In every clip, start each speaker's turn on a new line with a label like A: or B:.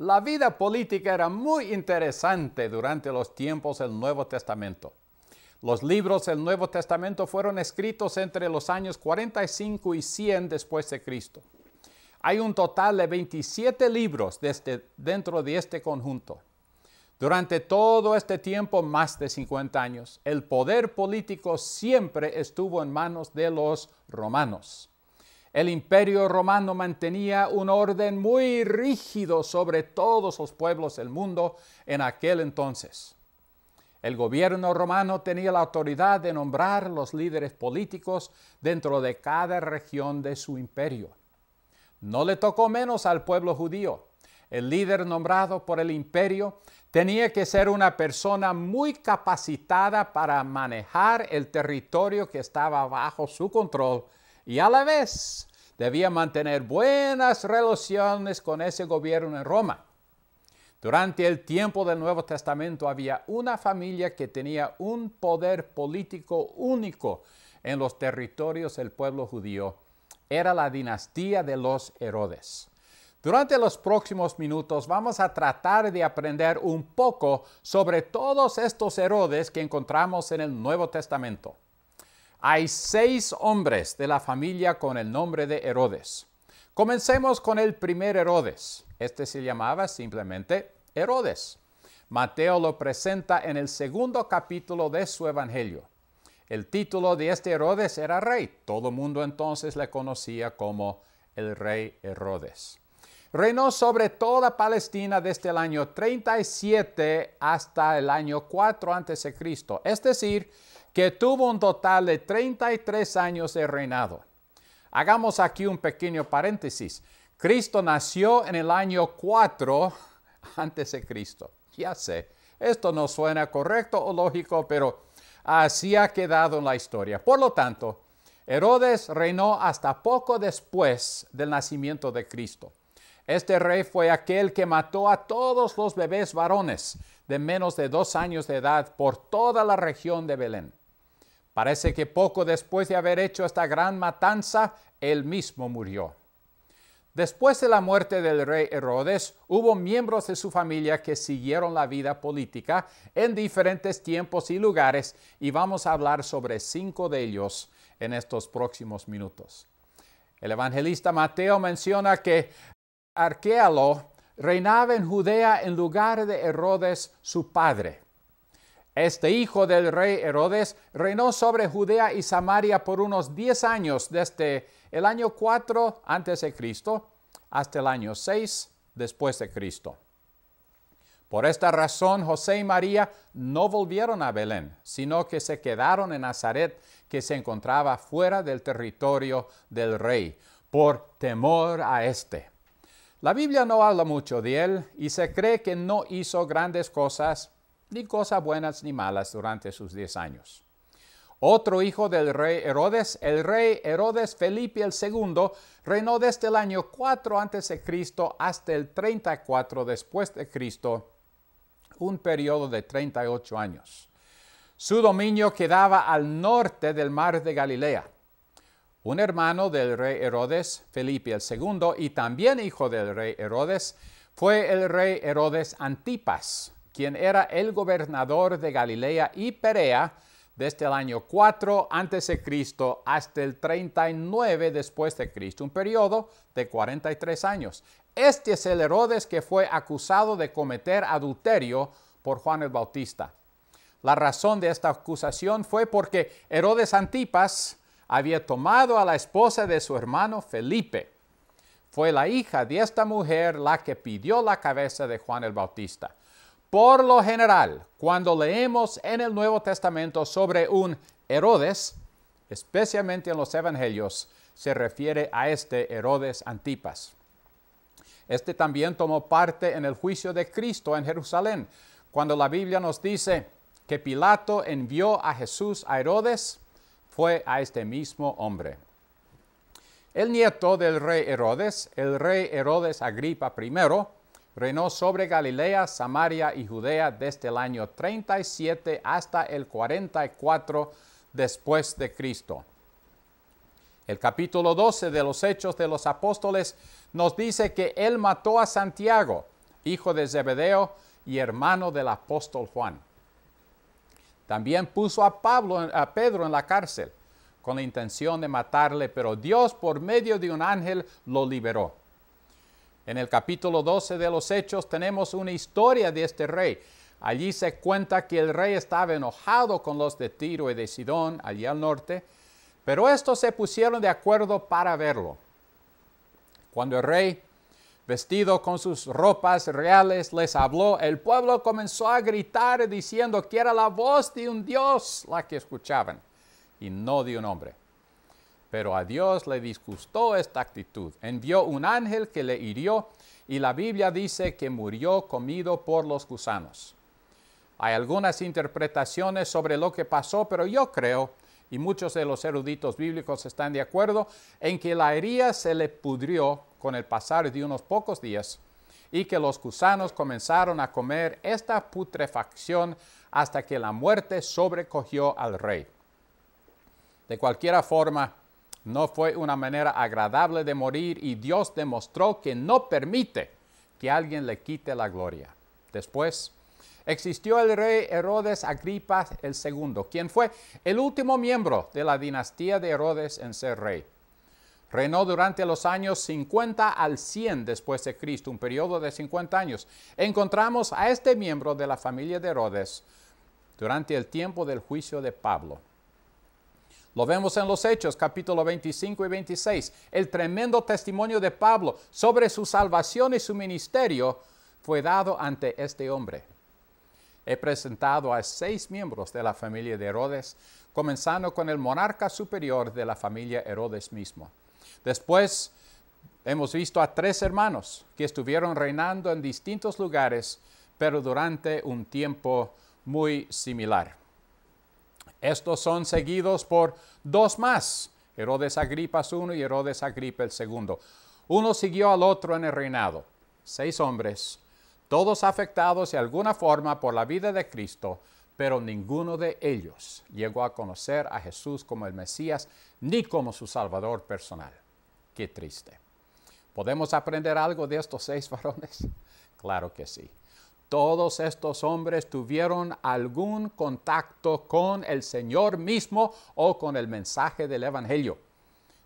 A: La vida política era muy interesante durante los tiempos del Nuevo Testamento. Los libros del Nuevo Testamento fueron escritos entre los años 45 y 100 después de Cristo. Hay un total de 27 libros dentro de este conjunto. Durante todo este tiempo, más de 50 años, el poder político siempre estuvo en manos de los romanos. El Imperio Romano mantenía un orden muy rígido sobre todos los pueblos del mundo en aquel entonces. El gobierno romano tenía la autoridad de nombrar los líderes políticos dentro de cada región de su imperio. No le tocó menos al pueblo judío. El líder nombrado por el imperio tenía que ser una persona muy capacitada para manejar el territorio que estaba bajo su control y a la vez debía mantener buenas relaciones con ese gobierno en Roma. Durante el tiempo del Nuevo Testamento había una familia que tenía un poder político único en los territorios del pueblo judío. Era la dinastía de los Herodes. Durante los próximos minutos vamos a tratar de aprender un poco sobre todos estos Herodes que encontramos en el Nuevo Testamento. Hay 6 hombres de la familia con el nombre de Herodes. Comencemos con el primer Herodes. Este se llamaba simplemente Herodes. Mateo lo presenta en el 2º capítulo de su evangelio. El título de este Herodes era rey. Todo el mundo entonces le conocía como el rey Herodes. Reinó sobre toda Palestina desde el año 37 hasta el año 4 a.C., es decir, que tuvo un total de 33 años de reinado. Hagamos aquí un pequeño paréntesis. Cristo nació en el año 4 a.C. Ya sé, esto no suena correcto o lógico, pero así ha quedado en la historia. Por lo tanto, Herodes reinó hasta poco después del nacimiento de Cristo. Este rey fue aquel que mató a todos los bebés varones de menos de 2 años de edad por toda la región de Belén. Parece que poco después de haber hecho esta gran matanza, él mismo murió. Después de la muerte del rey Herodes, hubo miembros de su familia que siguieron la vida política en diferentes tiempos y lugares, y vamos a hablar sobre 5 de ellos en estos próximos minutos. El evangelista Mateo menciona que Arquelao reinaba en Judea en lugar de Herodes, su padre. Este hijo del rey Herodes reinó sobre Judea y Samaria por unos 10 años, desde el año 4 a.C. hasta el año 6 después de Cristo. Por esta razón, José y María no volvieron a Belén, sino que se quedaron en Nazaret, que se encontraba fuera del territorio del rey, por temor a éste. La Biblia no habla mucho de él y se cree que no hizo grandes cosas, ni cosas buenas ni malas durante sus 10 años. Otro hijo del rey Herodes, el rey Herodes Felipe II, reinó desde el año 4 a.C. hasta el 34 después de Cristo, un periodo de 38 años. Su dominio quedaba al norte del mar de Galilea. Un hermano del rey Herodes, Felipe II, y también hijo del rey Herodes, fue el rey Herodes Antipas, quien era el gobernador de Galilea y Perea desde el año 4 a.C. hasta el 39 después de Cristo, un periodo de 43 años. Este es el Herodes que fue acusado de cometer adulterio por Juan el Bautista. La razón de esta acusación fue porque Herodes Antipas había tomado a la esposa de su hermano Felipe. Fue la hija de esta mujer la que pidió la cabeza de Juan el Bautista. Por lo general, cuando leemos en el Nuevo Testamento sobre un Herodes, especialmente en los Evangelios, se refiere a este Herodes Antipas. Este también tomó parte en el juicio de Cristo en Jerusalén. Cuando la Biblia nos dice que Pilato envió a Jesús a Herodes, fue a este mismo hombre. El nieto del rey Herodes, el rey Herodes Agripa I, reinó sobre Galilea, Samaria y Judea desde el año 37 hasta el 44 después de Cristo. El capítulo 12 de los Hechos de los Apóstoles nos dice que él mató a Santiago hijo de Zebedeo y hermano del apóstol Juan. También puso a Pedro en la cárcel con la intención de matarle, pero Dios por medio de un ángel lo liberó. En el capítulo 12 de los Hechos tenemos una historia de este rey. Allí se cuenta que el rey estaba enojado con los de Tiro y de Sidón, allí al norte, pero estos se pusieron de acuerdo para verlo. Cuando el rey, vestido con sus ropas reales, les habló, el pueblo comenzó a gritar diciendo que era la voz de un Dios la que escuchaban y no de un hombre. Pero a Dios le disgustó esta actitud. Envió un ángel que le hirió y la Biblia dice que murió comido por los gusanos. Hay algunas interpretaciones sobre lo que pasó, pero yo creo, y muchos de los eruditos bíblicos están de acuerdo, en que la herida se le pudrió con el pasar de unos pocos días y que los gusanos comenzaron a comer esta putrefacción hasta que la muerte sobrecogió al rey. De cualquier forma, no fue una manera agradable de morir y Dios demostró que no permite que alguien le quite la gloria. Después, existió el rey Herodes Agripa II, quien fue el último miembro de la dinastía de Herodes en ser rey. Reinó durante los años 50 al 100 después de Cristo, un periodo de 50 años. Encontramos a este miembro de la familia de Herodes durante el tiempo del juicio de Pablo. Lo vemos en los Hechos, capítulo 25 y 26. El tremendo testimonio de Pablo sobre su salvación y su ministerio fue dado ante este hombre. He presentado a 6 miembros de la familia de Herodes, comenzando con el monarca superior de la familia Herodes mismo. Después hemos visto a 3 hermanos que estuvieron reinando en distintos lugares, pero durante un tiempo muy similar. Estos son seguidos por 2 más, Herodes Agripa I y Herodes Agripa II. Uno siguió al otro en el reinado. 6 hombres, todos afectados de alguna forma por la vida de Cristo, pero ninguno de ellos llegó a conocer a Jesús como el Mesías ni como su Salvador personal. Qué triste. ¿Podemos aprender algo de estos 6 varones? Claro que sí. Todos estos hombres tuvieron algún contacto con el Señor mismo o con el mensaje del Evangelio.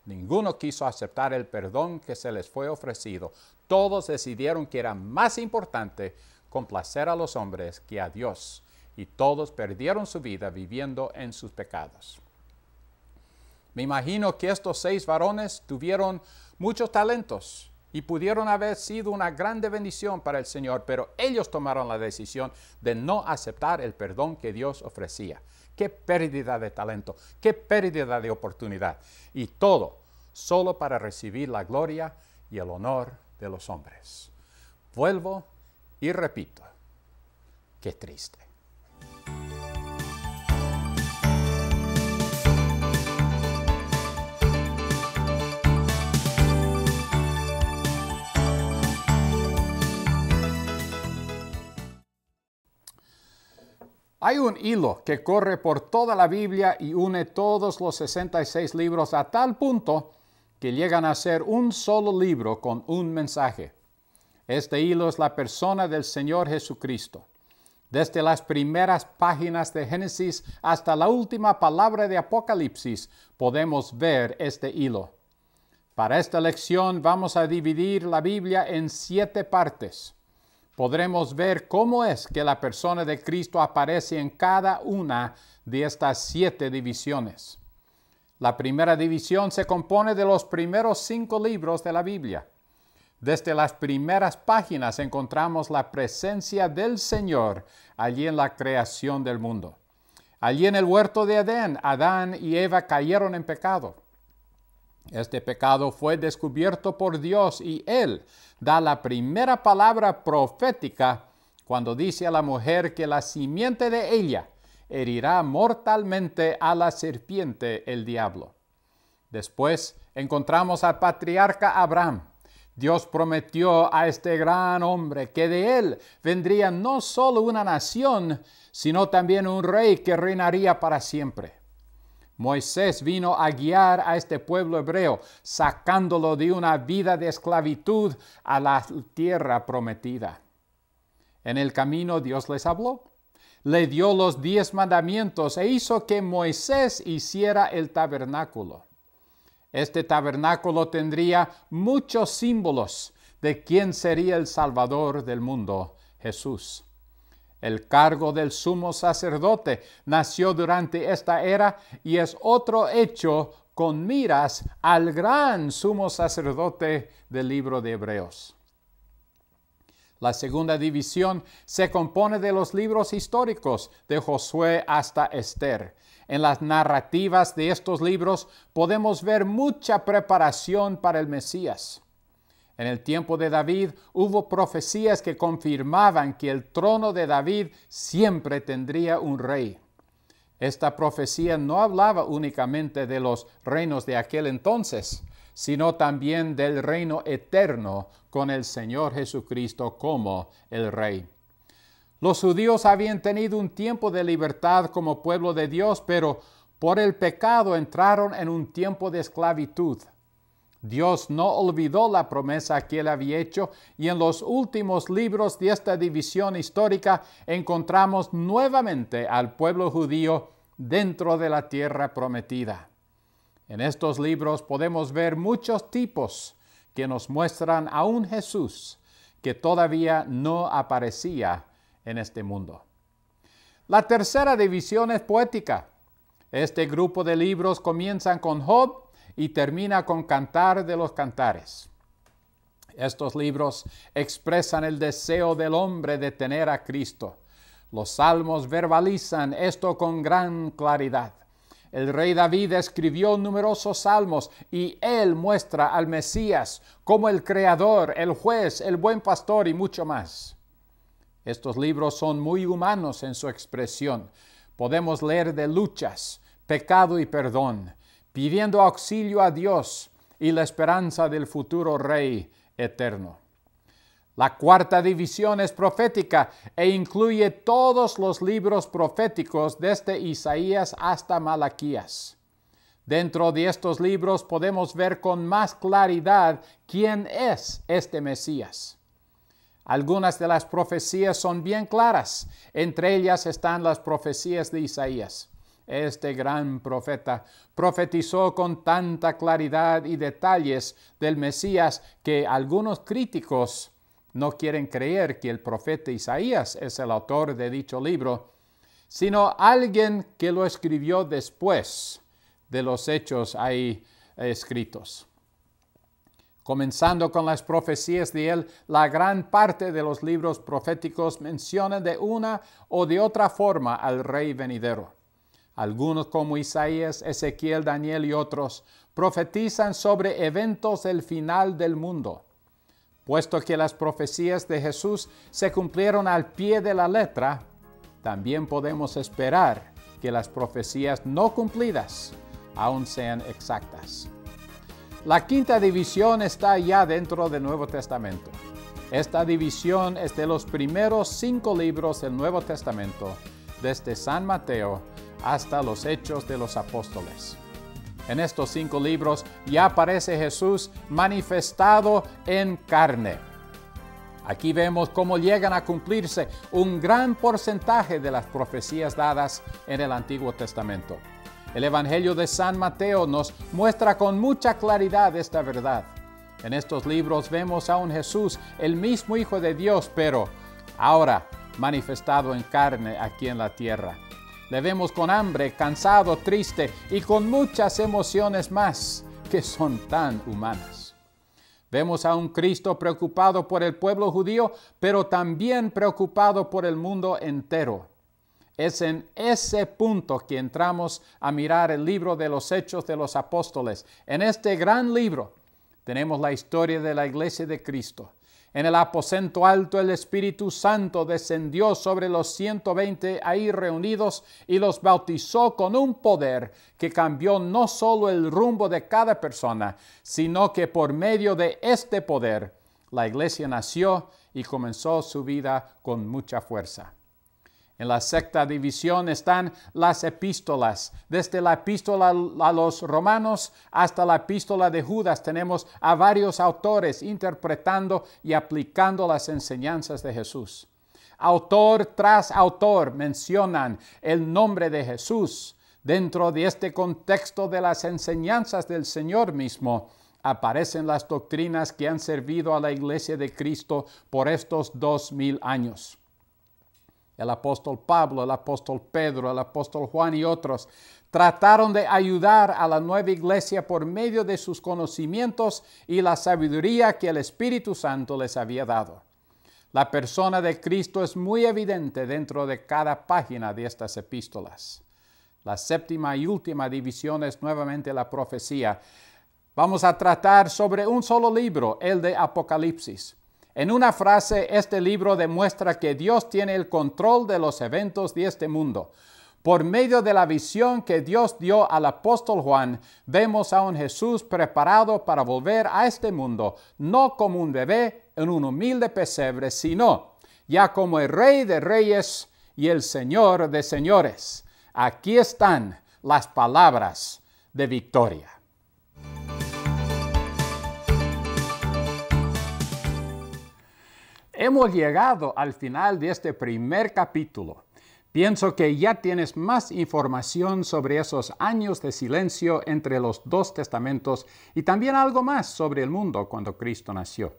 A: Ninguno quiso aceptar el perdón que se les fue ofrecido. Todos decidieron que era más importante complacer a los hombres que a Dios, y todos perdieron su vida viviendo en sus pecados. Me imagino que estos 6 varones tuvieron muchos talentos y pudieron haber sido una grande bendición para el Señor, pero ellos tomaron la decisión de no aceptar el perdón que Dios ofrecía. ¡Qué pérdida de talento! ¡Qué pérdida de oportunidad! Y todo solo para recibir la gloria y el honor de los hombres. Vuelvo y repito, ¡qué triste! Hay un hilo que corre por toda la Biblia y une todos los 66 libros a tal punto que llegan a ser un solo libro con un mensaje. Este hilo es la persona del Señor Jesucristo. Desde las primeras páginas de Génesis hasta la última palabra de Apocalipsis podemos ver este hilo. Para esta lección vamos a dividir la Biblia en 7 partes. Podremos ver cómo es que la persona de Cristo aparece en cada una de estas 7 divisiones. La primera división se compone de los primeros 5 libros de la Biblia. Desde las primeras páginas encontramos la presencia del Señor allí en la creación del mundo. Allí en el huerto de Edén, Adán y Eva cayeron en pecado. Este pecado fue descubierto por Dios y Él da la primera palabra profética cuando dice a la mujer que la simiente de ella herirá mortalmente a la serpiente, el diablo. Después encontramos al patriarca Abraham. Dios prometió a este gran hombre que de él vendría no solo una nación, sino también un rey que reinaría para siempre. Moisés vino a guiar a este pueblo hebreo, sacándolo de una vida de esclavitud a la tierra prometida. En el camino Dios les habló. Le dio los 10 mandamientos e hizo que Moisés hiciera el tabernáculo. Este tabernáculo tendría muchos símbolos de quién sería el Salvador del mundo, Jesús. El cargo del sumo sacerdote nació durante esta era y es otro hecho con miras al gran sumo sacerdote del libro de Hebreos. La segunda división se compone de los libros históricos de Josué hasta Esther. En las narrativas de estos libros podemos ver mucha preparación para el Mesías. En el tiempo de David hubo profecías que confirmaban que el trono de David siempre tendría un rey. Esta profecía no hablaba únicamente de los reinos de aquel entonces, sino también del reino eterno con el Señor Jesucristo como el Rey. Los judíos habían tenido un tiempo de libertad como pueblo de Dios, pero por el pecado entraron en un tiempo de esclavitud. Dios no olvidó la promesa que Él había hecho y en los últimos libros de esta división histórica encontramos nuevamente al pueblo judío dentro de la tierra prometida. En estos libros podemos ver muchos tipos que nos muestran a un Jesús que todavía no aparecía en este mundo. La tercera división es poética. Este grupo de libros comienzan con Job y termina con Cantar de los Cantares. Estos libros expresan el deseo del hombre de tener a Cristo. Los salmos verbalizan esto con gran claridad. El rey David escribió numerosos salmos y él muestra al Mesías como el creador, el juez, el buen pastor y mucho más. Estos libros son muy humanos en su expresión. Podemos leer de luchas, pecado y perdón, pidiendo auxilio a Dios y la esperanza del futuro Rey eterno. La cuarta división es profética e incluye todos los libros proféticos desde Isaías hasta Malaquías. Dentro de estos libros podemos ver con más claridad quién es este Mesías. Algunas de las profecías son bien claras. Entre ellas están las profecías de Isaías. Este gran profeta profetizó con tanta claridad y detalles del Mesías que algunos críticos no quieren creer que el profeta Isaías es el autor de dicho libro, sino alguien que lo escribió después de los hechos ahí escritos. Comenzando con las profecías de él, la gran parte de los libros proféticos mencionan de una o de otra forma al rey venidero. Algunos como Isaías, Ezequiel, Daniel y otros profetizan sobre eventos del final del mundo. Puesto que las profecías de Jesús se cumplieron al pie de la letra, también podemos esperar que las profecías no cumplidas aún sean exactas. La quinta división está ya dentro del Nuevo Testamento. Esta división es de los primeros 5 libros del Nuevo Testamento, desde San Mateo hasta los Hechos de los Apóstoles. En estos 5 libros ya aparece Jesús manifestado en carne. Aquí vemos cómo llegan a cumplirse un gran porcentaje de las profecías dadas en el Antiguo Testamento. El Evangelio de San Mateo nos muestra con mucha claridad esta verdad. En estos libros vemos a un Jesús, el mismo Hijo de Dios, pero ahora manifestado en carne aquí en la tierra. Le vemos con hambre, cansado, triste y con muchas emociones más que son tan humanas. Vemos a un Cristo preocupado por el pueblo judío, pero también preocupado por el mundo entero. Es en ese punto que entramos a mirar el libro de los Hechos de los Apóstoles. En este gran libro tenemos la historia de la Iglesia de Cristo. En el aposento alto el Espíritu Santo descendió sobre los 120 ahí reunidos y los bautizó con un poder que cambió no solo el rumbo de cada persona, sino que por medio de este poder la iglesia nació y comenzó su vida con mucha fuerza. En la sexta división están las epístolas. Desde la epístola a los romanos hasta la epístola de Judas tenemos a varios autores interpretando y aplicando las enseñanzas de Jesús. Autor tras autor mencionan el nombre de Jesús. Dentro de este contexto de las enseñanzas del Señor mismo, aparecen las doctrinas que han servido a la Iglesia de Cristo por estos 2000 años. El apóstol Pablo, el apóstol Pedro, el apóstol Juan y otros trataron de ayudar a la nueva iglesia por medio de sus conocimientos y la sabiduría que el Espíritu Santo les había dado. La persona de Cristo es muy evidente dentro de cada página de estas epístolas. La séptima y última división es nuevamente la profecía. Vamos a tratar sobre un solo libro, el de Apocalipsis. En una frase, este libro demuestra que Dios tiene el control de los eventos de este mundo. Por medio de la visión que Dios dio al apóstol Juan, vemos a un Jesús preparado para volver a este mundo, no como un bebé en un humilde pesebre, sino ya como el Rey de Reyes y el Señor de Señores. Aquí están las palabras de victoria. Hemos llegado al final de este primer capítulo. Pienso que ya tienes más información sobre esos años de silencio entre los dos testamentos y también algo más sobre el mundo cuando Cristo nació.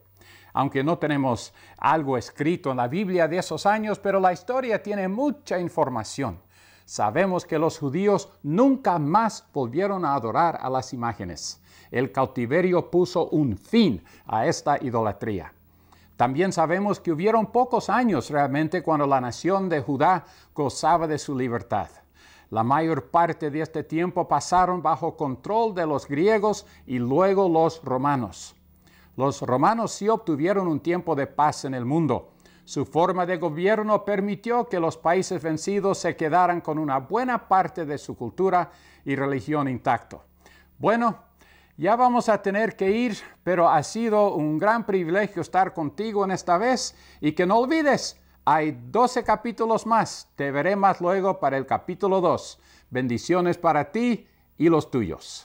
A: Aunque no tenemos algo escrito en la Biblia de esos años, pero la historia tiene mucha información. Sabemos que los judíos nunca más volvieron a adorar a las imágenes. El cautiverio puso un fin a esta idolatría. También sabemos que hubieron pocos años realmente cuando la nación de Judá gozaba de su libertad. La mayor parte de este tiempo pasaron bajo control de los griegos y luego los romanos. Los romanos sí obtuvieron un tiempo de paz en el mundo. Su forma de gobierno permitió que los países vencidos se quedaran con una buena parte de su cultura y religión intacto. Bueno, ya vamos a tener que ir, pero ha sido un gran privilegio estar contigo en esta vez y que no olvides, hay 12 capítulos más. Te veré más luego para el capítulo 2. Bendiciones para ti y los tuyos.